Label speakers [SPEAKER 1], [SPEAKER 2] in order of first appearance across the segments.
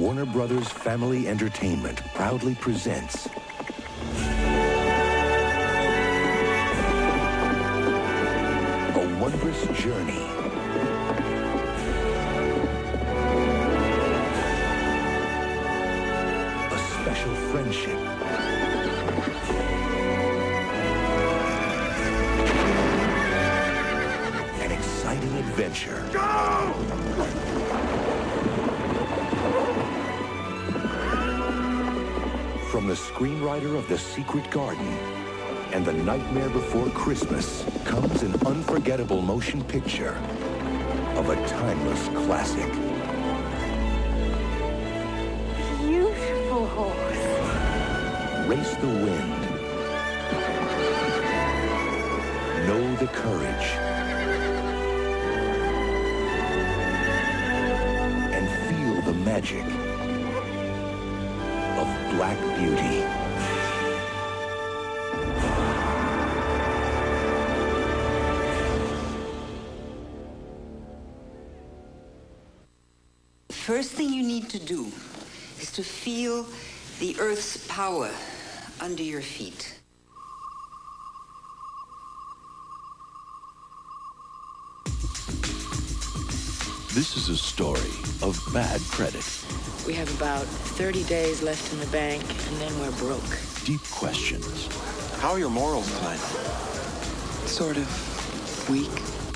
[SPEAKER 1] Warner Brothers Family Entertainment proudly presents a wondrous journey a special friendship an exciting adventure. Go! From the screenwriter of The Secret Garden and The Nightmare Before Christmas comes an unforgettable motion picture of a timeless classic.
[SPEAKER 2] Beautiful horse.
[SPEAKER 1] Race the wind. Know the courage. And feel the magic of Black Beauty.
[SPEAKER 3] First thing you need to do is to feel the Earth's power under your feet.
[SPEAKER 1] This is a story of bad credit.
[SPEAKER 4] We have about 30 days left in the bank, and then we're broke.
[SPEAKER 1] Deep questions.
[SPEAKER 5] How are your morals tonight?
[SPEAKER 3] Sort of weak.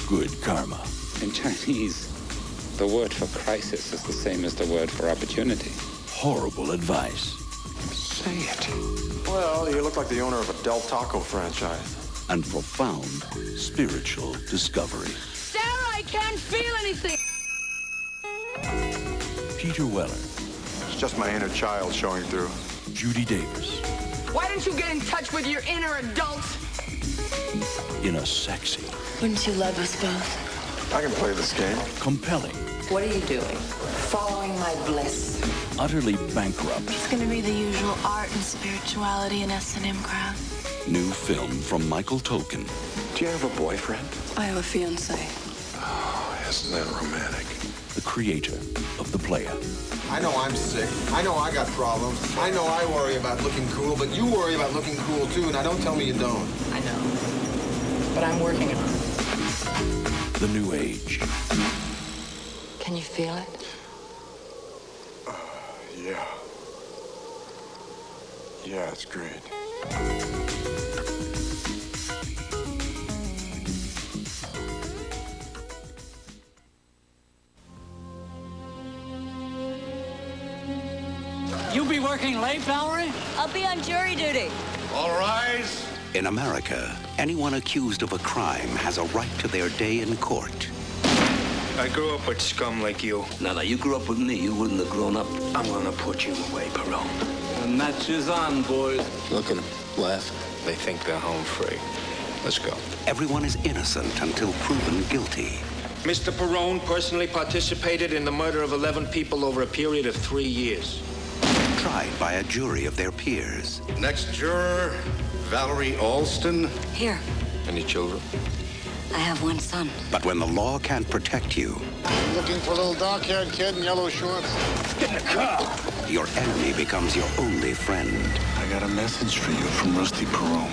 [SPEAKER 1] Good karma.
[SPEAKER 6] In Chinese, the word for crisis is the same as the word for opportunity.
[SPEAKER 1] Horrible advice.
[SPEAKER 5] Say it. Well, you look like the owner of a Del Taco franchise.
[SPEAKER 1] And profound spiritual discovery.
[SPEAKER 4] Sarah, I can't feel anything!
[SPEAKER 1] Peter Weller.
[SPEAKER 5] It's just my inner child showing through.
[SPEAKER 1] Judy Davis.
[SPEAKER 4] Why don't you get in touch with your inner adult?
[SPEAKER 1] In a sexy,
[SPEAKER 4] Wouldn't you love us both?
[SPEAKER 5] I can play this game.
[SPEAKER 1] compelling,
[SPEAKER 4] What are you doing? Following my bliss.
[SPEAKER 1] utterly bankrupt
[SPEAKER 7] It's gonna be the usual art and spirituality and S&M crowd.
[SPEAKER 1] new film from Macaulay Culkin.
[SPEAKER 5] Do you have a boyfriend?
[SPEAKER 7] I have a fiance.
[SPEAKER 5] Oh, isn't that romantic?
[SPEAKER 1] The creator of The Player.
[SPEAKER 8] I know I'm sick. I know I got problems. I know I worry about looking cool, but you worry about looking cool too. Now don't tell me you don't.
[SPEAKER 4] I know. But I'm working on it.
[SPEAKER 1] The New Age.
[SPEAKER 4] Can you feel it?
[SPEAKER 5] Yeah. Yeah, it's great.
[SPEAKER 9] You be working late, Valerie?
[SPEAKER 2] I'll be on jury duty.
[SPEAKER 8] All rise.
[SPEAKER 10] In America, anyone accused of a crime has a right to their day in court.
[SPEAKER 11] I grew up with scum like you.
[SPEAKER 12] Now, you grew up with me. You wouldn't have grown up.
[SPEAKER 11] I'm gonna put you away, Perone.
[SPEAKER 12] The match is on, boys.
[SPEAKER 11] Look at them. Laugh. They think they're home free. Let's go.
[SPEAKER 10] Everyone is innocent until proven guilty.
[SPEAKER 11] Mr. Perone personally participated in the murder of 11 people over a period of 3 years.
[SPEAKER 10] Tried by a jury of their peers.
[SPEAKER 8] Next juror, Valerie Alston.
[SPEAKER 2] Here,
[SPEAKER 11] Any children?
[SPEAKER 2] I have one son.
[SPEAKER 10] But when the law can't protect you,
[SPEAKER 8] Looking for a little dark-haired kid in yellow shorts?
[SPEAKER 11] Get in the car!
[SPEAKER 10] your enemy becomes your only friend.
[SPEAKER 5] I got a message for you from Rusty Perone.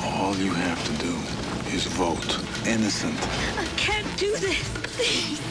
[SPEAKER 5] All you have to do is vote innocent.
[SPEAKER 2] I can't do this. Please.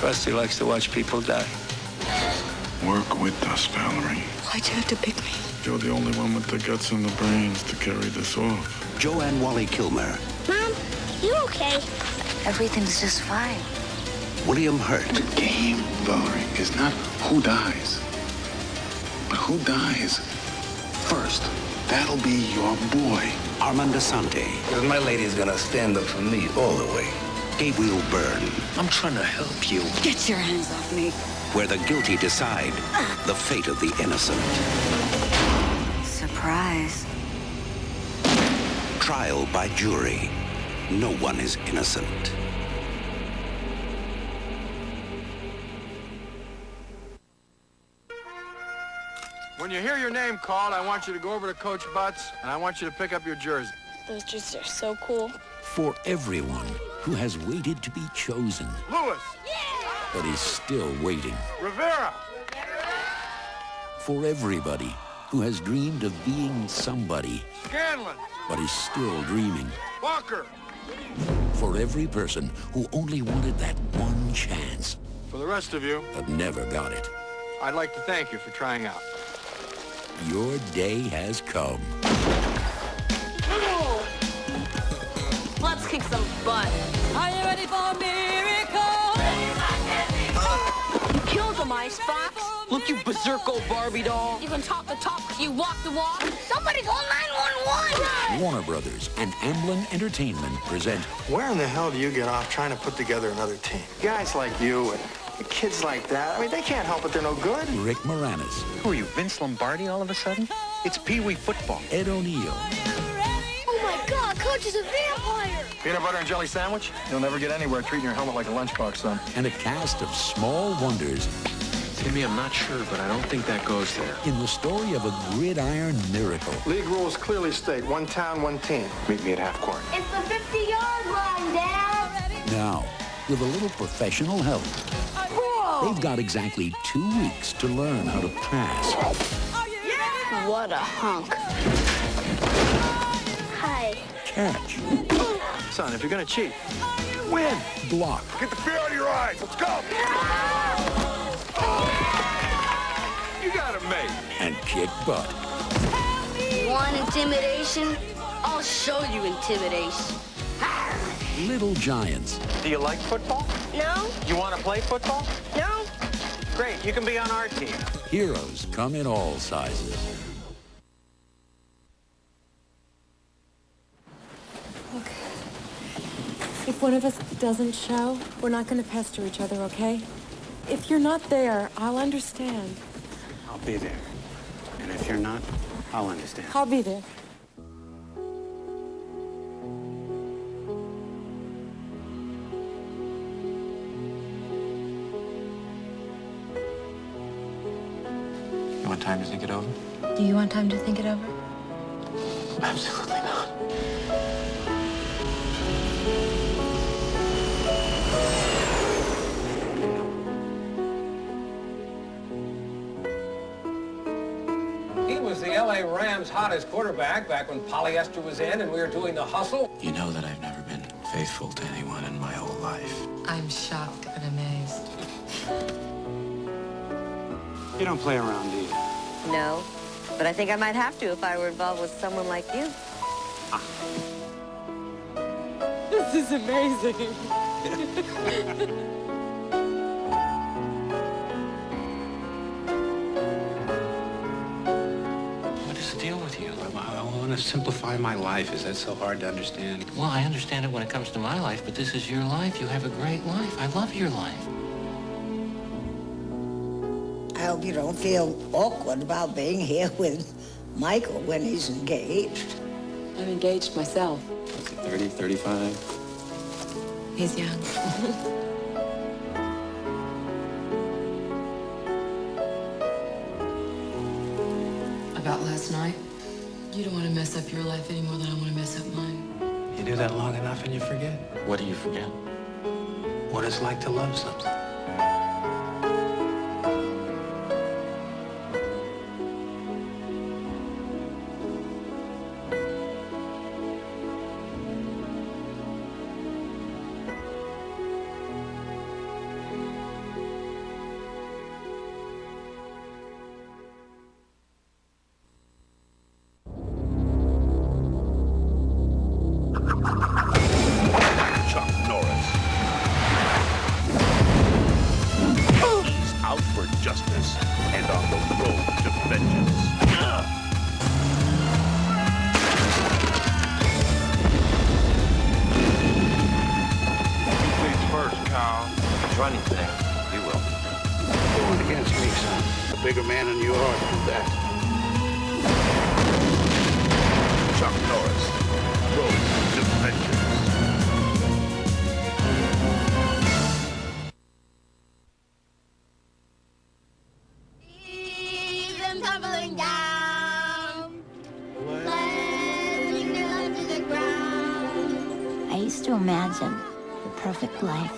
[SPEAKER 11] Rusty likes to watch people die.
[SPEAKER 5] Work with us, Valerie.
[SPEAKER 7] Why'd you have to pick me?
[SPEAKER 5] You're the only one with the guts and the brains to carry this off.
[SPEAKER 10] Joanne Wally Kilmer,
[SPEAKER 2] Mom, you okay? Everything's just fine.
[SPEAKER 10] William Hurt,
[SPEAKER 5] The game, Valerie, is not who dies, but who dies first. That'll be your boy.
[SPEAKER 10] Armand Asante,
[SPEAKER 12] Because my lady's gonna stand up for me all the way.
[SPEAKER 10] Gabriel Byrne,
[SPEAKER 11] I'm trying to help you.
[SPEAKER 2] Get your hands off me.
[SPEAKER 10] where the guilty decide the fate of the innocent.
[SPEAKER 2] Surprise.
[SPEAKER 10] Trial by jury. No one is innocent.
[SPEAKER 5] When you hear your name called, I want you to go over to Coach Butts, and I want you to pick up your jersey.
[SPEAKER 7] Those jerseys are so cool.
[SPEAKER 1] For everyone who has waited to be chosen,
[SPEAKER 5] Lewis!
[SPEAKER 1] but is still waiting.
[SPEAKER 5] Rivera!
[SPEAKER 10] For everybody who has dreamed of being somebody,
[SPEAKER 8] Scanlon!
[SPEAKER 10] but is still dreaming.
[SPEAKER 8] Walker!
[SPEAKER 10] For every person who only wanted that one chance,
[SPEAKER 8] For the rest of you,
[SPEAKER 10] but never got it.
[SPEAKER 8] I'd like to thank you for trying out.
[SPEAKER 10] Your day has come.
[SPEAKER 7] Let's kick some butt.
[SPEAKER 9] Are you ready for a miracle?
[SPEAKER 7] You killed him, Icebox.
[SPEAKER 4] Look, you berserko Barbie doll.
[SPEAKER 7] You can talk the talk, you walk the walk. Somebody call 911!
[SPEAKER 10] Warner Brothers and Amblin Entertainment present
[SPEAKER 8] Where in the hell do you get off trying to put together another team? Guys like you and kids like that, I mean, they can't help it, they're no good.
[SPEAKER 10] Rick Moranis,
[SPEAKER 13] Who are you, Vince Lombardi all of a sudden? It's Pee Wee football.
[SPEAKER 10] Ed O'Neill,
[SPEAKER 2] Oh my God, Coach is a vampire!
[SPEAKER 8] Peanut butter and jelly sandwich? You'll never get anywhere treating your helmet like a lunchbox, son.
[SPEAKER 10] and a cast of small wonders
[SPEAKER 11] Timmy, I'm not sure, but I don't think that goes there.
[SPEAKER 10] in the story of a gridiron miracle.
[SPEAKER 8] League rules clearly state one town, one team. Meet me at half court.
[SPEAKER 2] It's the 50-yard line, Dad!
[SPEAKER 10] Now, with a little professional help, they've got exactly 2 weeks to learn how to pass,
[SPEAKER 7] What a hunk.
[SPEAKER 2] Hi.
[SPEAKER 10] catch,
[SPEAKER 8] Son, if you're gonna cheat, win!
[SPEAKER 10] block,
[SPEAKER 8] Get the fear out of your eyes, let's go! You got it, mate.
[SPEAKER 10] and kick butt.
[SPEAKER 2] Want intimidation? I'll show you intimidation.
[SPEAKER 10] Little Giants,
[SPEAKER 13] Do you like football?
[SPEAKER 2] No?
[SPEAKER 13] You want to play football?
[SPEAKER 2] No?
[SPEAKER 13] Great, you can be on our team.
[SPEAKER 10] heroes come in all sizes.
[SPEAKER 14] Look, if one of us doesn't show, we're not going to pester each other, okay? If you're not there, I'll understand.
[SPEAKER 13] I'll be there. And if you're not, I'll understand.
[SPEAKER 14] I'll be there.
[SPEAKER 11] You want time to think it over?
[SPEAKER 7] Do you want time to think it over?
[SPEAKER 11] Absolutely not.
[SPEAKER 9] He was the LA Rams' hottest quarterback back when polyester was in and we were doing the hustle.
[SPEAKER 11] You know that I've never been faithful to anyone in my whole life.
[SPEAKER 7] I'm shocked and amazed.
[SPEAKER 13] You don't play around, do you?
[SPEAKER 7] No, but I think I might have to if I were involved with someone like you.
[SPEAKER 14] This is amazing.
[SPEAKER 11] What is the deal with you? I want to simplify my life. Is that so hard to understand?
[SPEAKER 15] Well, I understand it when it comes to my life, but this is your life. You have a great life. I love your life.
[SPEAKER 16] I hope you don't feel awkward about being here with Michael when he's engaged.
[SPEAKER 14] I'm engaged myself.
[SPEAKER 11] 30, 35?
[SPEAKER 7] He's young.
[SPEAKER 14] About last night? You don't want to mess up your life any more than I want to mess up mine.
[SPEAKER 11] You do that long enough and you forget.
[SPEAKER 15] What do you forget?
[SPEAKER 11] What it's like to love something.
[SPEAKER 17] Bigger man than you are to do that.
[SPEAKER 1] Chuck Norris, Road to Vengeance.
[SPEAKER 2] See them tumbling down, letting their life to the ground.
[SPEAKER 18] I used to imagine the perfect life.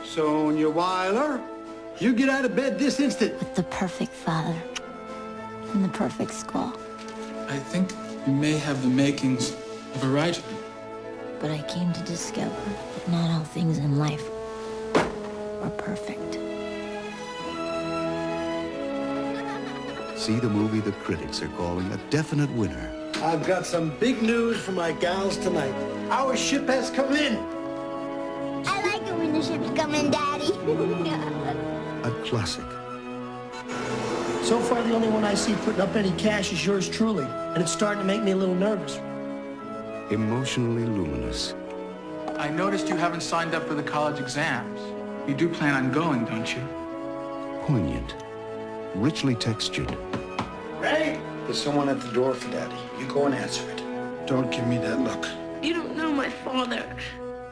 [SPEAKER 17] Sonia Weiler, You get out of bed this instant.
[SPEAKER 18] With the perfect father. In the perfect school.
[SPEAKER 19] I think you may have the makings of a writer.
[SPEAKER 18] But I came to discover that not all things in life are perfect.
[SPEAKER 10] See the movie the critics are calling a definite winner.
[SPEAKER 17] I've got some big news for my gals tonight. Our ship has come in.
[SPEAKER 2] I like it when the ships come in, Daddy.
[SPEAKER 10] A classic.
[SPEAKER 20] So far, the only one I see putting up any cash is yours truly, and it's starting to make me a little nervous.
[SPEAKER 10] Emotionally luminous.
[SPEAKER 19] I noticed you haven't signed up for the college exams. You do plan on going, don't you?
[SPEAKER 10] Poignant. Richly textured.
[SPEAKER 17] Ray! There's someone at the door for Daddy. You go and answer it. Don't give me that look.
[SPEAKER 2] You don't know my father.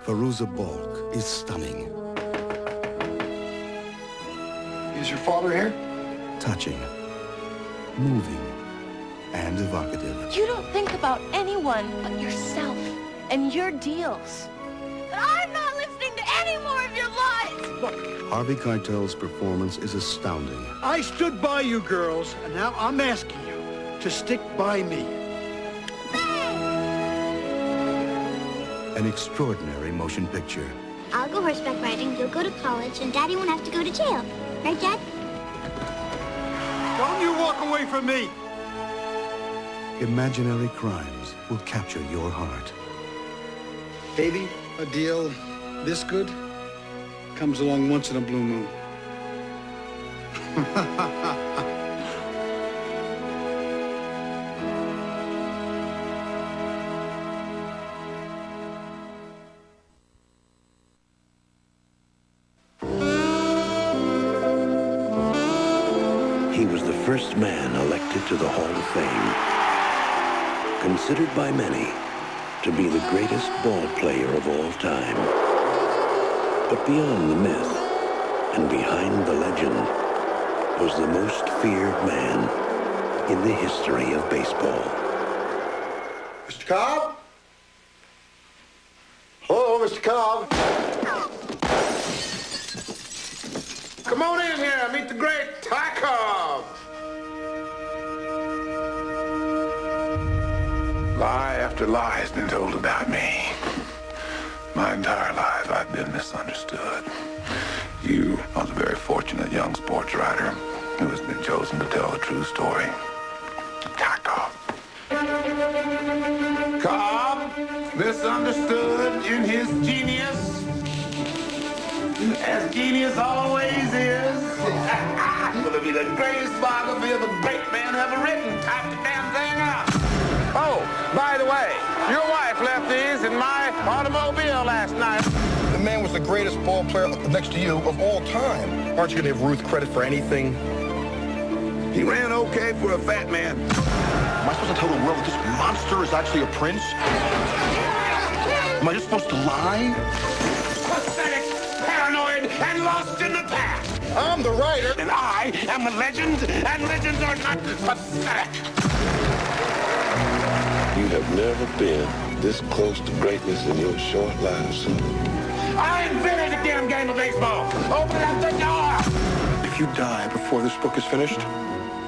[SPEAKER 10] Fairuza Balk is stunning.
[SPEAKER 17] Is your father here?
[SPEAKER 10] Touching. Moving. And evocative.
[SPEAKER 14] You don't think about anyone but yourself and your deals.
[SPEAKER 2] But I'm not listening to any more of your lies.
[SPEAKER 17] Look,
[SPEAKER 10] Harvey Keitel's performance is astounding.
[SPEAKER 17] I stood by you girls, and now I'm asking you to stick by me.
[SPEAKER 10] An extraordinary motion picture.
[SPEAKER 2] I'll go horseback riding, you'll go to college, and Daddy won't have to go to jail. Right, Dad?
[SPEAKER 17] Don't you walk away from me!
[SPEAKER 10] Imaginary crimes will capture your heart.
[SPEAKER 17] Baby, a deal this good comes along once in a blue moon.
[SPEAKER 1] He was the first man elected to the Hall of Fame, considered by many to be the greatest ball player of all time. But beyond the myth and behind the legend was the most feared man in the history of baseball.
[SPEAKER 8] Mr. Cobb? Hello, Mr. Cobb.
[SPEAKER 11] Come on in here, meet the great Ty Cobb.
[SPEAKER 5] Lie after lie has been told about me. My entire life I've been misunderstood. You are the very fortunate young sports writer who has been chosen to tell the true story. Ty Cobb.
[SPEAKER 11] Cobb, misunderstood in his genius, as genius always is. Gonna be the greatest biography of a great man ever written. Type the damn thing up. Oh, by the way, your wife left these in my automobile last night.
[SPEAKER 8] The man was the greatest ball player next to you of all time. Aren't you gonna give Ruth credit for anything?
[SPEAKER 11] He ran okay for a fat man.
[SPEAKER 8] Am I supposed to tell the world that this monster is actually a prince? Am I just supposed to lie?
[SPEAKER 11] Pathetic, paranoid, and lost in the past.
[SPEAKER 8] I'm the writer.
[SPEAKER 11] And I am a legend, and legends are not pathetic.
[SPEAKER 12] You have never been this close to greatness in your short life, son.
[SPEAKER 11] I invented the damn game of baseball. Open up the door.
[SPEAKER 8] If you die before this book is finished,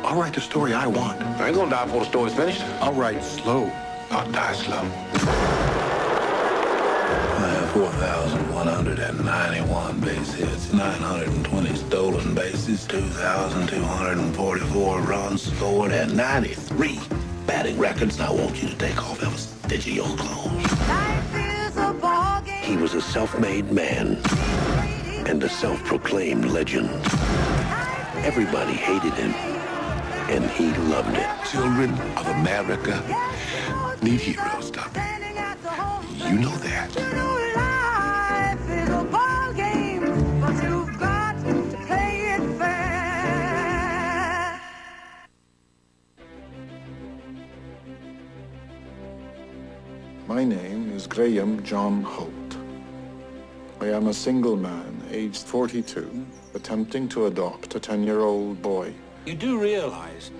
[SPEAKER 8] I'll write the story I want.
[SPEAKER 11] I ain't gonna die before the story's finished.
[SPEAKER 8] I'll write slow, not die slow.
[SPEAKER 12] I have 4,191 base hits, 920 stolen bases, 2,244 runs scored, and 93 batting records. I want you to take off every stitch of your clothes.
[SPEAKER 1] He was a self-made man and a self-proclaimed legend. Everybody hated him, and he loved it.
[SPEAKER 5] Children of America need heroes, Tuppy. You know that.
[SPEAKER 21] My name is Graham John Holt. I am a single man, aged 42, attempting to adopt a 10-year-old boy.
[SPEAKER 9] You do realize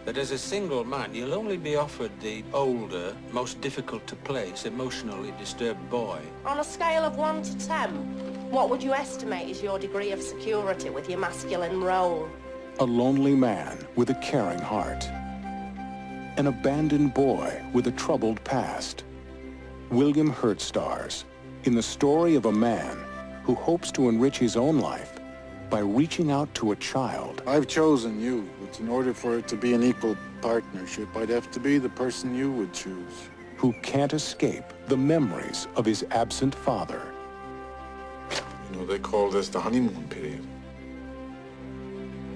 [SPEAKER 9] that as a single man, you'll only be offered the older, most difficult to place, emotionally disturbed boy.
[SPEAKER 7] On a scale of 1 to 10,
[SPEAKER 3] What would you estimate is your degree of security with your masculine role?
[SPEAKER 22] A lonely man with a caring heart. An abandoned boy with a troubled past. William Hurt stars in the story of a man who hopes to enrich his own life by reaching out to a child.
[SPEAKER 21] I've chosen you, but in order for it to be an equal partnership, I'd have to be the person you would choose.
[SPEAKER 22] Who can't escape the memories of his absent father.
[SPEAKER 21] You know, they call this the honeymoon period.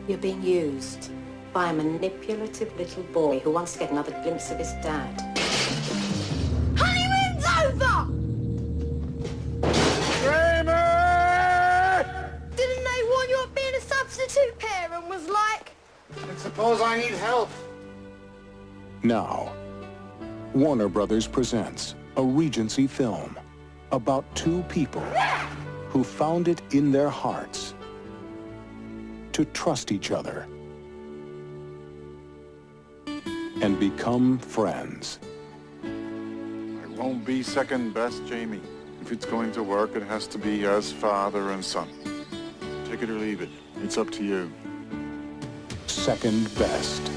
[SPEAKER 23] You're being used by a manipulative little boy who wants to get another glimpse of his dad.
[SPEAKER 2] Honeymoon's over! Didn't they warn you of being a substitute parent was like?
[SPEAKER 21] And suppose I need help.
[SPEAKER 22] Now, Warner Brothers presents a Regency film about two people who found it in their hearts to trust each other and become friends.
[SPEAKER 21] I won't be second best, Jamie. If it's going to work, it has to be as father and son. Take it or leave it. It's up to you.
[SPEAKER 22] Second best.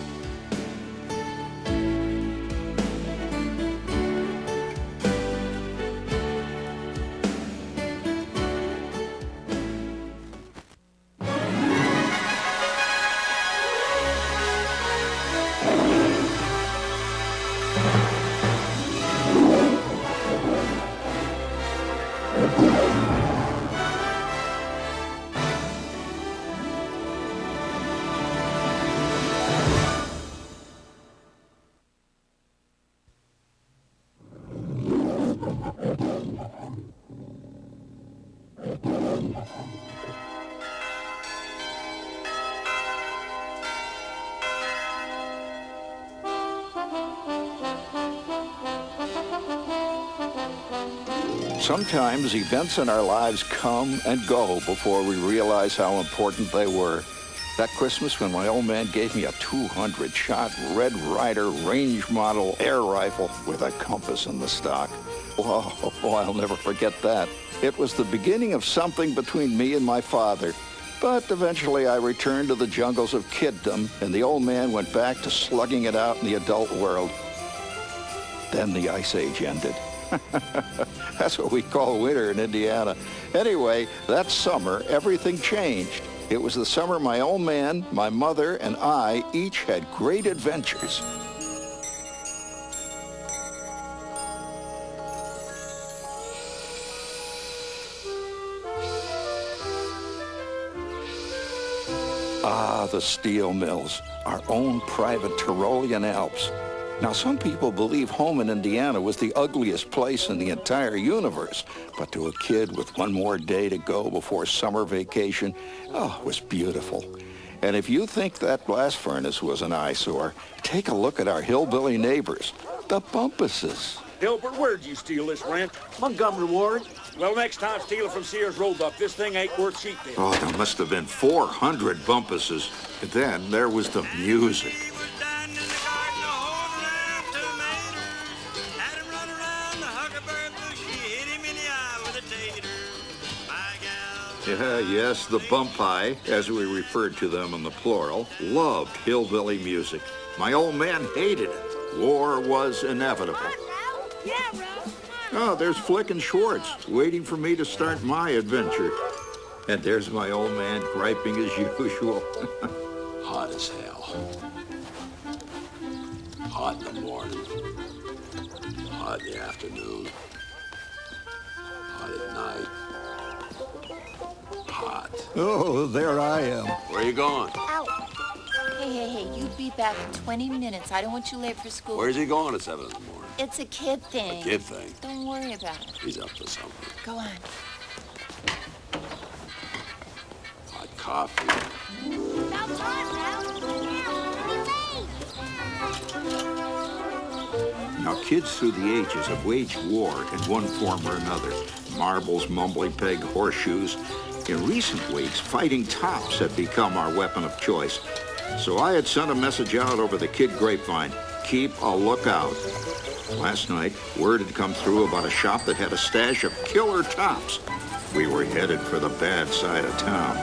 [SPEAKER 24] Sometimes events in our lives come and go before we realize how important they were. That Christmas when my old man gave me a 200-shot Red Ryder range model air rifle with a compass in the stock. Oh, I'll never forget that. It was the beginning of something between me and my father. But eventually I returned to the jungles of kiddom, and the old man went back to slugging it out in the adult world. Then the Ice Age ended. That's what we call winter in Indiana. Anyway, that summer, everything changed. It was the summer my old man, my mother, and I each had great adventures. Ah, the steel mills, our own private Tyrolean Alps. Now, some people believe home in Indiana was the ugliest place in the entire universe, but to a kid with one more day to go before summer vacation, oh, it was beautiful. And if you think that blast furnace was an eyesore, take a look at our hillbilly neighbors, the Bumpuses.
[SPEAKER 25] Hilbert, where'd you steal this rent? Montgomery Ward. Well, next time steal it from Sears Roebuck. This thing ain't worth sheep then.
[SPEAKER 24] Oh, there must have been 400 Bumpuses. Then there was the music. Yes, the Bumpi, as we referred to them in the plural, loved hillbilly music. My old man hated it. War was inevitable. Oh, there's Flick and Schwartz, waiting for me to start my adventure. And there's my old man griping as usual.
[SPEAKER 10] Hot as hell. Hot in the morning. Hot in the afternoon. Hot at night. Hot.
[SPEAKER 24] Oh, there I am.
[SPEAKER 10] Where you going?
[SPEAKER 2] Out.
[SPEAKER 26] Hey, you be back in 20 minutes. I don't want you late for school.
[SPEAKER 10] Where's he going at 7 in the morning?
[SPEAKER 26] It's a kid thing.
[SPEAKER 10] A kid thing?
[SPEAKER 26] Don't worry about it.
[SPEAKER 10] He's up to something.
[SPEAKER 26] Go on.
[SPEAKER 10] Hot coffee.
[SPEAKER 2] About time now.
[SPEAKER 24] Now, kids through the ages have waged war in one form or another. Marbles, mumbly peg, horseshoes. In recent weeks, fighting tops had become our weapon of choice. So I had sent a message out over the kid grapevine. Keep a lookout. Last night, word had come through about a shop that had a stash of killer tops. We were headed for the bad side of town.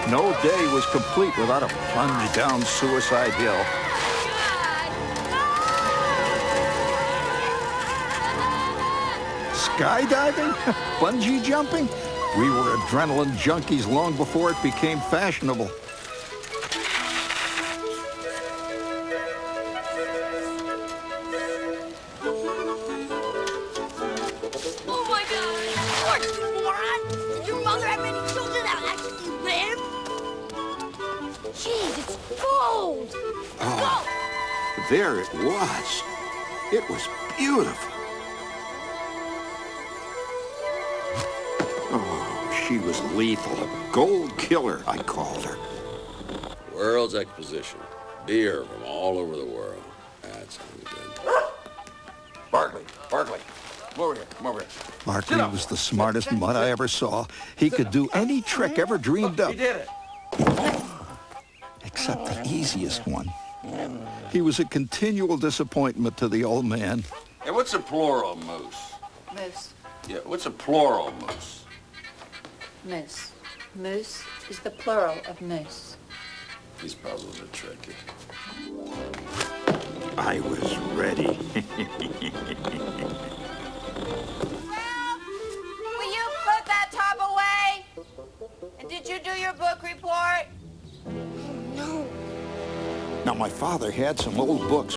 [SPEAKER 24] No day was complete without a plunge down Suicide Hill. Skydiving? Bungee jumping? We were adrenaline junkies long before it became fashionable.
[SPEAKER 2] Oh my God! What, you moron? Did your mother have any children that actually live? Jeez, it's gold!
[SPEAKER 24] Oh, there it was. It was beautiful. She was lethal, a gold killer, I called her.
[SPEAKER 4] World's Exposition. Beer from all over the world. That sounds good.
[SPEAKER 25] Barkley, come over here,
[SPEAKER 24] Barkley was the smartest mutt I ever saw. He could do any trick ever dreamed up.
[SPEAKER 25] He did it.
[SPEAKER 24] Except the easiest one. He was a continual disappointment to the old man.
[SPEAKER 25] Hey, what's a plural moose?
[SPEAKER 7] Moose.
[SPEAKER 25] Yeah, what's a plural moose?
[SPEAKER 7] Moose. Moose is the plural of moose.
[SPEAKER 4] These puzzles are tricky.
[SPEAKER 24] I was ready.
[SPEAKER 26] Will you put that top away? And did you do your book report?
[SPEAKER 24] Now, my father had some old books